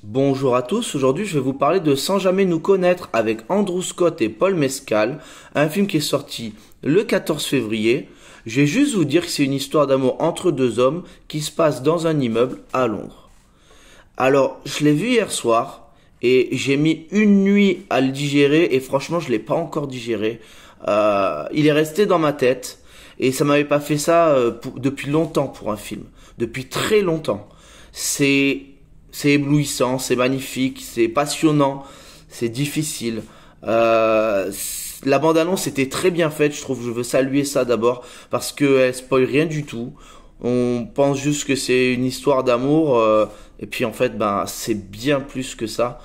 Bonjour à tous, aujourd'hui je vais vous parler de Sans jamais nous connaître avec Andrew Scott et Paul Mescal, un film qui est sorti le 14 février. Je vais juste vous dire que c'est une histoire d'amour entre deux hommes qui se passe dans un immeuble à Londres. Alors, je l'ai vu hier soir et j'ai mis une nuit à le digérer et franchement je l'ai pas encore digéré. Il est resté dans ma tête et ça m'avait pas fait ça depuis longtemps pour un film, depuis très longtemps. C'est éblouissant, c'est magnifique, c'est passionnant, c'est difficile. La bande-annonce était très bien faite, je trouve. Je veux saluer ça d'abord parce que elle spoil rien du tout. On pense juste que c'est une histoire d'amour et puis en fait, ben c'est bien plus que ça.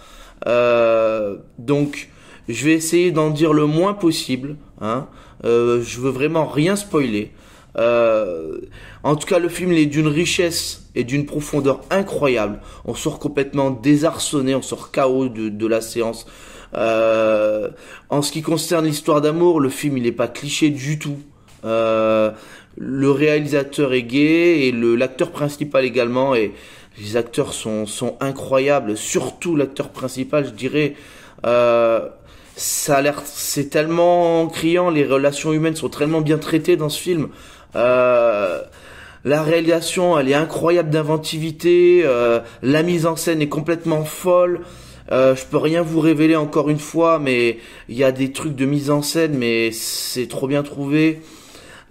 Donc, je vais essayer d'en dire le moins possible. Hein. Je veux vraiment rien spoiler. En tout cas, le film il est d'une richesse et d'une profondeur incroyable. On sort complètement désarçonné, on sort KO de la séance. En ce qui concerne l'histoire d'amour, le film il est pas cliché du tout. Le réalisateur est gay et l'acteur principal également. Et les acteurs sont incroyables. Surtout l'acteur principal, je dirais. Ça a l'air, c'est tellement criant. Les relations humaines sont tellement bien traitées dans ce film. La réalisation, elle est incroyable d'inventivité. La mise en scène est complètement folle. Je peux rien vous révéler encore une fois, mais il y a des trucs de mise en scène, mais c'est trop bien trouvé.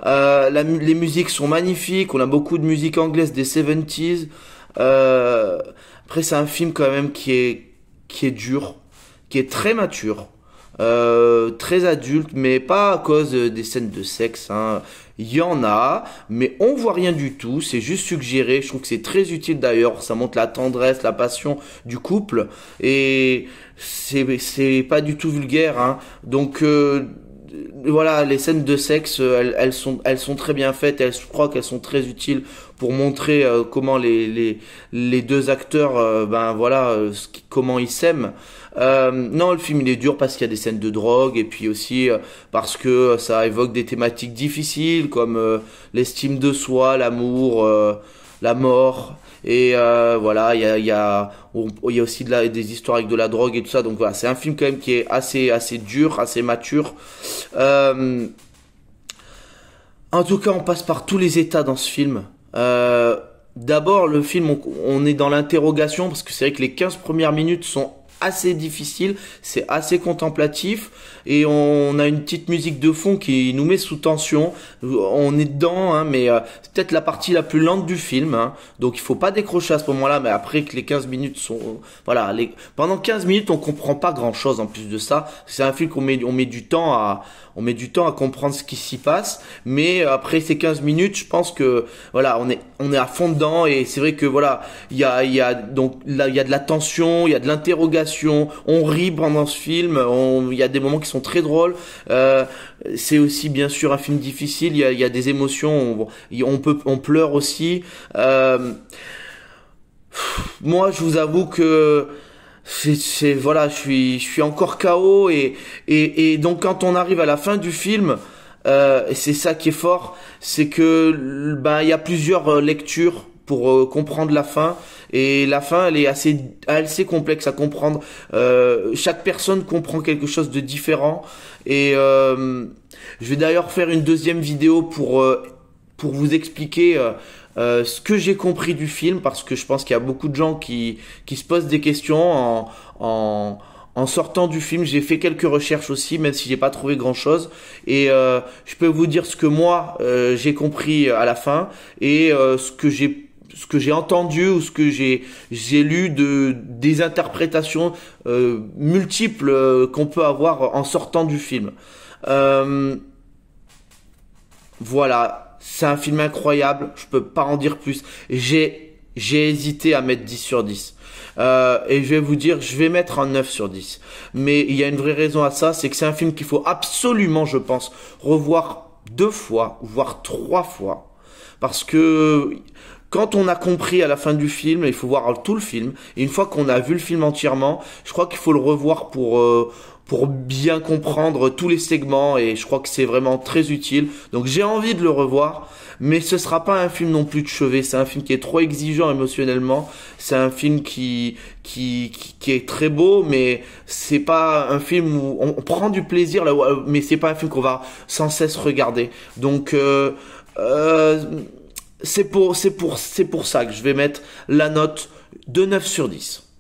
Les musiques sont magnifiques. On a beaucoup de musique anglaise des 70s. Après, c'est un film quand même qui est dur, qui est très mature. Très adulte, mais pas à cause des scènes de sexe. Hein. Il y en a, mais on voit rien du tout. C'est juste suggéré. Je trouve que c'est très utile d'ailleurs. Ça montre la tendresse, la passion du couple, et c'est pas du tout vulgaire. Hein. Donc voilà, les scènes de sexe, elles sont très bien faites. Je crois qu'elles sont très utiles pour montrer comment les deux acteurs, ben voilà, comment ils s'aiment. Non, le film il est dur parce qu'il y a des scènes de drogue et puis aussi parce que ça évoque des thématiques difficiles comme l'estime de soi, l'amour, la mort. Et voilà, il y a aussi des histoires avec de la drogue et tout ça. Donc voilà, c'est un film quand même qui est assez dur, assez mature. En tout cas, on passe par tous les états dans ce film. D'abord, le film, on est dans l'interrogation parce que c'est vrai que les 15 premières minutes sont assez difficiles, c'est assez contemplatif et on a une petite musique de fond qui nous met sous tension. On est dedans, hein, mais c'est peut-être la partie la plus lente du film, hein, donc il faut pas décrocher à ce moment-là. Mais après que les 15 minutes sont, voilà, pendant 15 minutes on comprend pas grand-chose en plus de ça. C'est un film on met du temps à comprendre ce qui s'y passe, mais après ces 15 minutes, je pense que voilà, on est à fond dedans et c'est vrai que voilà, donc là il y a de la tension, il y a de l'interrogation, on rit pendant ce film, il y a des moments qui sont très drôles. C'est aussi bien sûr un film difficile, il y a des émotions, on pleure aussi. Moi, je vous avoue que voilà, je suis encore KO et donc quand on arrive à la fin du film, et c'est ça qui est fort, c'est que ben il y a plusieurs lectures pour comprendre la fin, et la fin elle est assez complexe à comprendre. Chaque personne comprend quelque chose de différent et je vais d'ailleurs faire une deuxième vidéo pour vous expliquer ce que j'ai compris du film, parce que je pense qu'il y a beaucoup de gens qui se posent des questions en sortant du film. J'ai fait quelques recherches aussi, même si j'ai pas trouvé grand chose, et je peux vous dire ce que moi j'ai compris à la fin et ce que j'ai entendu ou ce que j'ai lu des interprétations multiples qu'on peut avoir en sortant du film. Voilà. C'est un film incroyable, je peux pas en dire plus. J'ai hésité à mettre 10 sur 10. Et je vais vous dire, je vais mettre un 9 sur 10. Mais il y a une vraie raison à ça, c'est que c'est un film qu'il faut absolument, je pense, revoir 2 fois, voire 3 fois. Parce que quand on a compris à la fin du film, il faut voir tout le film. Et une fois qu'on a vu le film entièrement, je crois qu'il faut le revoir pour bien comprendre tous les segments et je crois que c'est vraiment très utile. Donc j'ai envie de le revoir, mais ce sera pas un film non plus de chevet. C'est un film qui est trop exigeant émotionnellement. C'est un film qui est très beau, mais c'est pas un film où on prend du plaisir là, mais c'est pas un film qu'on va sans cesse regarder. Donc c'est pour ça que je vais mettre la note de 9 sur 10.